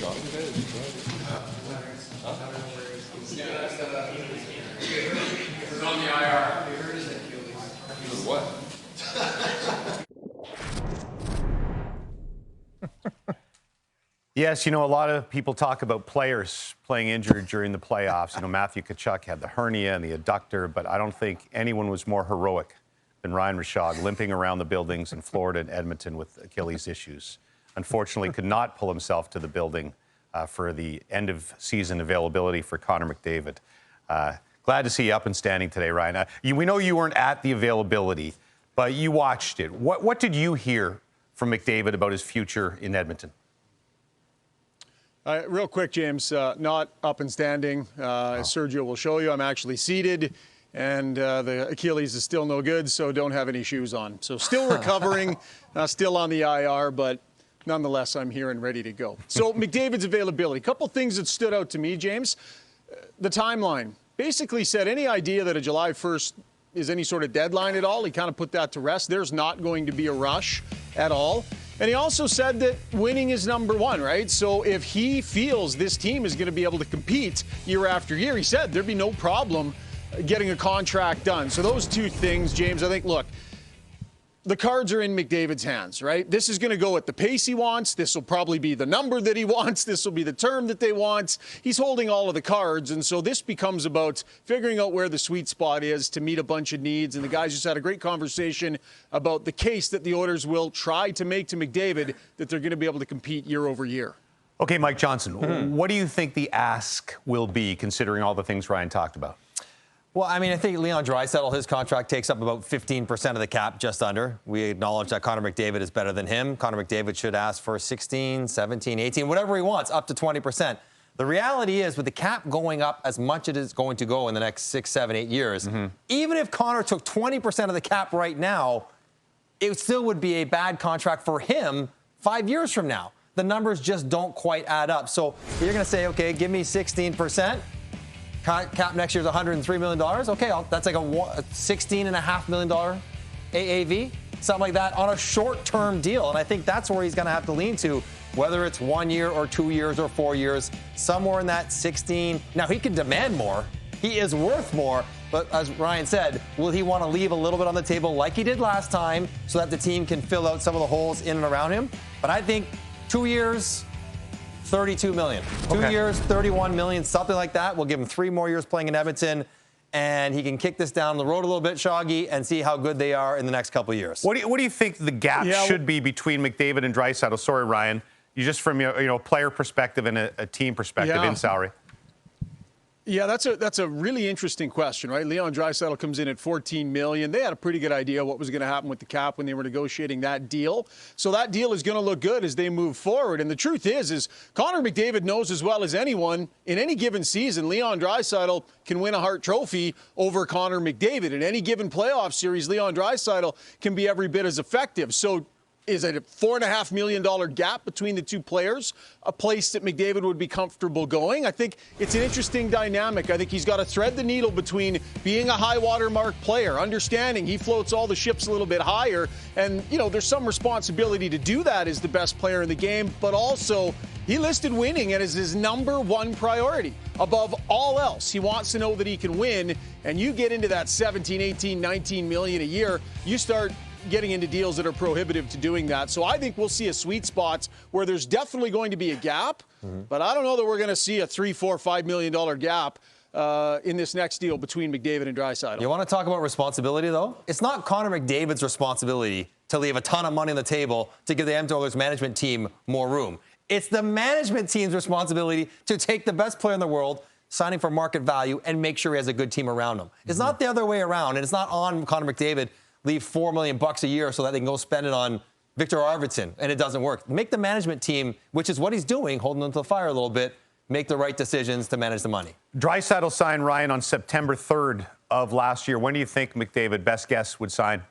Rishaug. It's on the IR. What? Yes, a lot of people talk about players playing injured during the playoffs. Matthew Tkachuk had the hernia and the adductor, but I don't think anyone was more heroic than Ryan Rishaug, limping around the buildings in Florida and Edmonton with Achilles issues. Unfortunately, could not pull himself to the building for the end-of-season availability for Connor McDavid. Glad to see you up and standing today, Ryan. We know you weren't at the availability, but you watched it. What did you hear from McDavid about his future in Edmonton? Real quick, James, not up and standing. As Sergio will show you, I'm actually seated, and the Achilles is still no good, so don't have any shoes on. So still recovering, still on the IR, but nonetheless, I'm here and ready to go. So McDavid's availability. A couple things that stood out to me, James. The timeline basically said any idea that a July 1st is any sort of deadline at all, he kind of put that to rest. There's not going to be a rush at all. And he also said that winning is number one, right? So if he feels this team is going to be able to compete year after year, he said there'd be no problem getting a contract done. So those two things, James, I think, look, the cards are in McDavid's hands, right? This is going to go at the pace he wants. This will probably be the number that he wants. This will be the term that they want. He's holding all of the cards. And so this becomes about figuring out where the sweet spot is to meet a bunch of needs. And the guys just had a great conversation about the case that the Oilers will try to make to McDavid that they're going to be able to compete year over year. Okay, Mike Johnson, what do you think the ask will be, considering all the things Ryan talked about? Well, I think Leon Draisaitl, his contract takes up about 15% of the cap, just under. We acknowledge that Connor McDavid is better than him. Connor McDavid should ask for 16, 17, 18, whatever he wants, up to 20%. The reality is, with the cap going up as much as it is going to go in the next 6, 7, 8 years, even if Connor took 20% of the cap right now, it still would be a bad contract for him 5 years from now. The numbers just don't quite add up. So you're going to say, okay, give me 16%. Cap next year is $103 million. Okay, that's like a $16.5 million AAV, something like that, on a short-term deal. And I think that's where he's going to have to lean to, whether it's 1 year or 2 years or 4 years, somewhere in that 16. Now, he can demand more. He is worth more. But as Ryan said, will he want to leave a little bit on the table like he did last time so that the team can fill out some of the holes in and around him? But I think 2 years, $32 million. 2 years, $31 million, something like that. We'll give him 3 more years playing in Edmonton, and he can kick this down the road a little bit, Shoggy, and see how good they are in the next couple of years. What do you think the gap should be between McDavid and Draisaitl? Sorry, Ryan. You just from a player perspective and a team perspective in salary. Yeah, that's a really interesting question, right? Leon Draisaitl comes in at $14 million. They had a pretty good idea what was going to happen with the cap when they were negotiating that deal. So that deal is going to look good as they move forward. And the truth is Connor McDavid knows as well as anyone, in any given season, Leon Draisaitl can win a Hart Trophy over Connor McDavid. In any given playoff series, Leon Draisaitl can be every bit as effective. So is it a $4.5 million gap between the two players, a place that McDavid would be comfortable going? I think it's an interesting dynamic. I think he's got to thread the needle between being a high watermark player, understanding he floats all the ships a little bit higher, and, there's some responsibility to do that as the best player in the game, but also he listed winning as his number one priority. Above all else, he wants to know that he can win, and you get into that 17, 18, 19 million a year, you start getting into deals that are prohibitive to doing that. So I think we'll see a sweet spot where there's definitely going to be a gap, but I don't know that we're going to see a $3, $4, $5 million gap in this next deal between McDavid and Draisaitl. You want to talk about responsibility, though? It's not Connor McDavid's responsibility to leave a ton of money on the table to give the Edmonton Oilers management team more room. It's the management team's responsibility to take the best player in the world, signing for market value, and make sure he has a good team around him. It's not the other way around, and it's not on Connor McDavid leave $4 million a year so that they can go spend it on Victor Arvidsson, and it doesn't work. Make the management team, which is what he's doing, holding them to the fire a little bit, make the right decisions to manage the money. Draisaitl signed, Ryan, on September 3rd of last year. When do you think McDavid, best guess, would sign?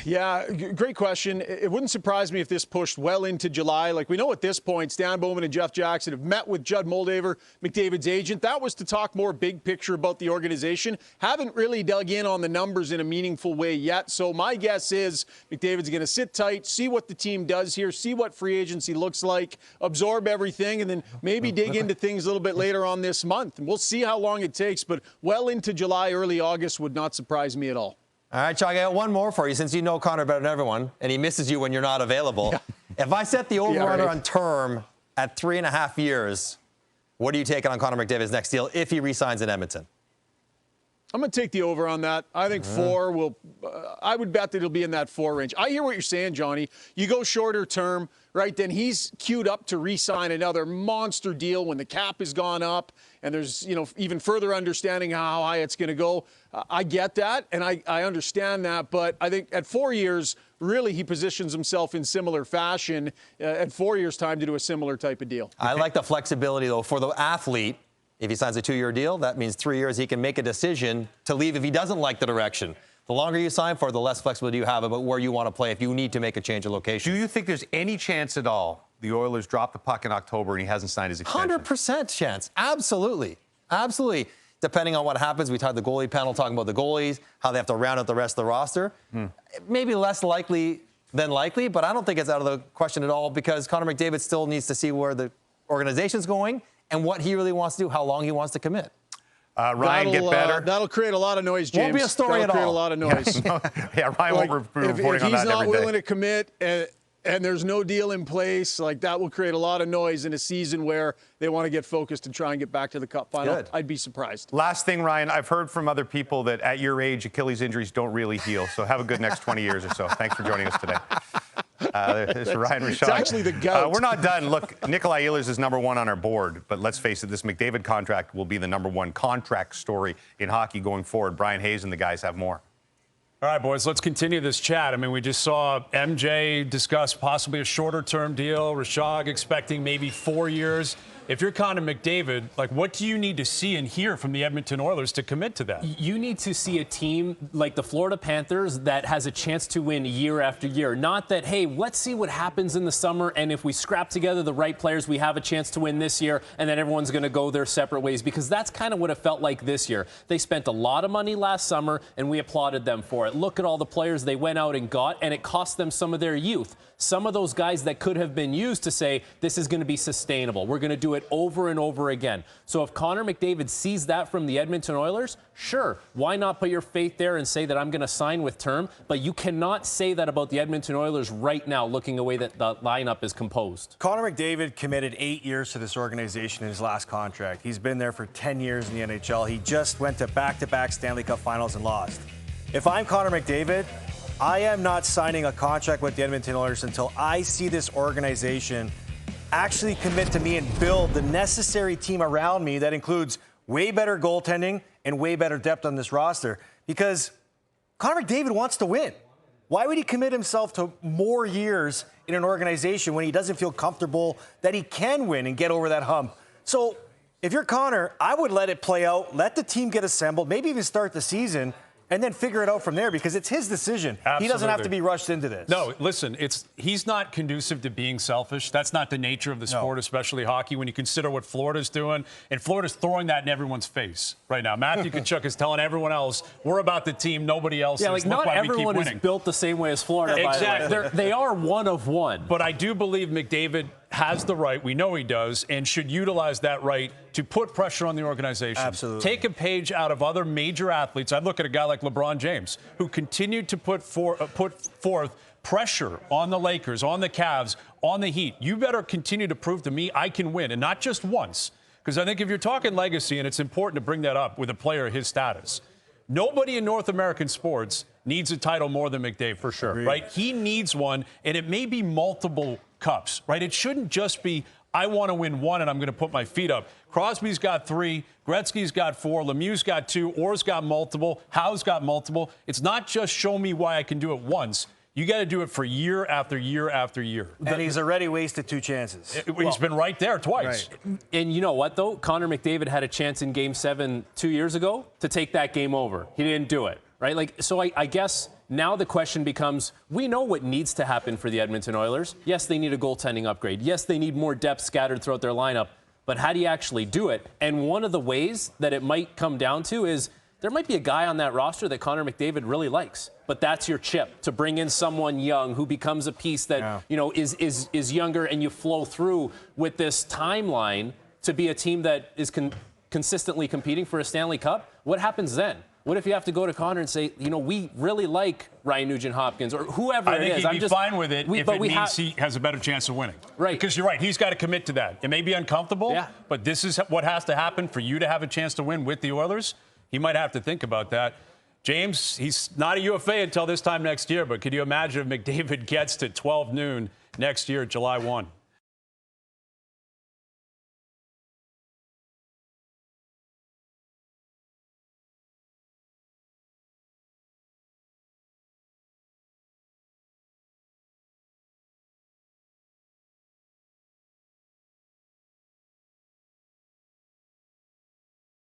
Yeah, great question. It wouldn't surprise me if this pushed well into July. Like, we know at this point, Stan Bowman and Jeff Jackson have met with Judd Moldaver, McDavid's agent. That was to talk more big picture about the organization. Haven't really dug in on the numbers in a meaningful way yet. So my guess is McDavid's going to sit tight, see what the team does here, see what free agency looks like, absorb everything, and then maybe dig into things a little bit later on this month. And we'll see how long it takes, but well into July, early August would not surprise me at all. All right, Chuck, I got one more for you. Since you know Connor better than everyone, and he misses you when you're not available. Yeah. If I set the over-under on term at 3.5 years, what are you taking on Connor McDavid's next deal if he re-signs in Edmonton? I'm going to take the over on that. I think 4 will I would bet that it'll be in that 4 range. I hear what you're saying, Johnny. You go shorter term, right? Then he's queued up to re-sign another monster deal when the cap has gone up and there's, even further understanding how high it's going to go. I get that, and I understand that, but I think at 4 years, really he positions himself in similar fashion at 4 years' time to do a similar type of deal. I like the flexibility, though, for the athlete. If he signs a 2-year deal, that means 3 years he can make a decision to leave if he doesn't like the direction. The longer you sign for, the less flexibility you have about where you want to play if you need to make a change of location. Do you think there's any chance at all the Oilers drop the puck in October and he hasn't signed his extension? 100% chance. Absolutely. Absolutely. Depending on what happens, we had the goalie panel talking about the goalies, how they have to round out the rest of the roster. Maybe less likely than likely, but I don't think it's out of the question at all because Connor McDavid still needs to see where the organization's going and what he really wants to do, how long he wants to commit. Ryan, get better. That'll create a lot of noise, James. Won't be a story that'll at create all. a lot of noise. Ryan won't be reporting on that every day. If he's not willing to commit and there's no deal in place, that will create a lot of noise in a season where they want to get focused and try and get back to the Cup final. Good. I'd be surprised. Last thing, Ryan, I've heard from other people that at your age, Achilles injuries don't really heal. So have a good next 20 years or so. Thanks for joining us today. This is Ryan Rishaug. It's actually the goat. We're not done. Look, Nikolai Ehlers is number 1 on our board, but let's face it, this McDavid contract will be the number 1 contract story in hockey going forward. Brian Hayes and the guys have more. All right, boys, let's continue this chat. I mean, we just saw MJ discuss possibly a shorter-term deal. Rishaug expecting maybe 4 years. If you're Connor McDavid, what do you need to see and hear from the Edmonton Oilers to commit to that? You need to see a team like the Florida Panthers that has a chance to win year after year. Not that, hey, let's see what happens in the summer, and if we scrap together the right players, we have a chance to win this year, and then everyone's going to go their separate ways, because that's kind of what it felt like this year. They spent a lot of money last summer, and we applauded them for it. Look at all the players they went out and got, and it cost them some of their youth. Some of those guys that could have been used to say, this is going to be sustainable. We're going to do it over and over again. So if Connor McDavid sees that from the Edmonton Oilers, sure, why not put your faith there and say that I'm going to sign with term? But you cannot say that about the Edmonton Oilers right now, looking away that the lineup is composed. Connor McDavid committed 8 years to this organization in his last contract. He's been there for 10 years in the NHL. He just went to back-to-back Stanley Cup finals and lost. If I'm Connor McDavid, I am not signing a contract with the Edmonton Oilers until I see this organization actually commit to me and build the necessary team around me that includes way better goaltending and way better depth on this roster. Because Connor McDavid wants to win. Why would he commit himself to more years in an organization when he doesn't feel comfortable that he can win and get over that hump? So if you're Connor, I would let it play out, let the team get assembled, maybe even start the season, and then figure it out from there, because it's his decision. Absolutely. He doesn't have to be rushed into this. No, listen, he's not conducive to being selfish. That's not the nature of the sport, especially hockey, when you consider what Florida's doing. And Florida's throwing that in everyone's face right now. Matthew Tkachuk is telling everyone else, we're about the team, nobody else is. Not everyone is built the same way as Florida, exactly. by the way. They are one of one. But I do believe McDavid has the right, we know he does, and should utilize that right to put pressure on the organization. Absolutely. Take a page out of other major athletes. I'd look at a guy like LeBron James, who continued to put forth pressure on the Lakers, on the Cavs, on the Heat. You better continue to prove to me I can win, and not just once. Because I think if you're talking legacy, and it's important to bring that up with a player of his status, nobody in North American sports needs a title more than McDavid. For sure. Right? He needs one, and it may be multiple cups, right? It shouldn't just be, I want to win one and I'm going to put my feet up. Crosby's got 3, Gretzky's got 4, Lemieux's got 2, Orr's got multiple, Howe's got multiple. It's not just show me why I can do it once. You got to do it for year after year after year. And he's already wasted 2 chances. He's been right there twice. Right. And you know what, though? Connor McDavid had a chance in Game 7 2 years ago to take that game over. He didn't do it, right? So I guess Now the question becomes, we know what needs to happen for the Edmonton Oilers. Yes, they need a goaltending upgrade. Yes, they need more depth scattered throughout their lineup. But how do you actually do it? And one of the ways that it might come down to is there might be a guy on that roster that Connor McDavid really likes. But that's your chip, to bring in someone young who becomes a piece that is younger, and you flow through with this timeline to be a team that is consistently competing for a Stanley Cup. What happens then? What if you have to go to Connor and say, we really like Ryan Nugent-Hopkins or whoever it is? I think he'd be fine with it if it means he has a better chance of winning. Right. Because you're right, he's got to commit to that. It may be uncomfortable, but this is what has to happen for you to have a chance to win with the Oilers. He might have to think about that. James, he's not a UFA until this time next year, but could you imagine if McDavid gets to 12 noon next year, July 1?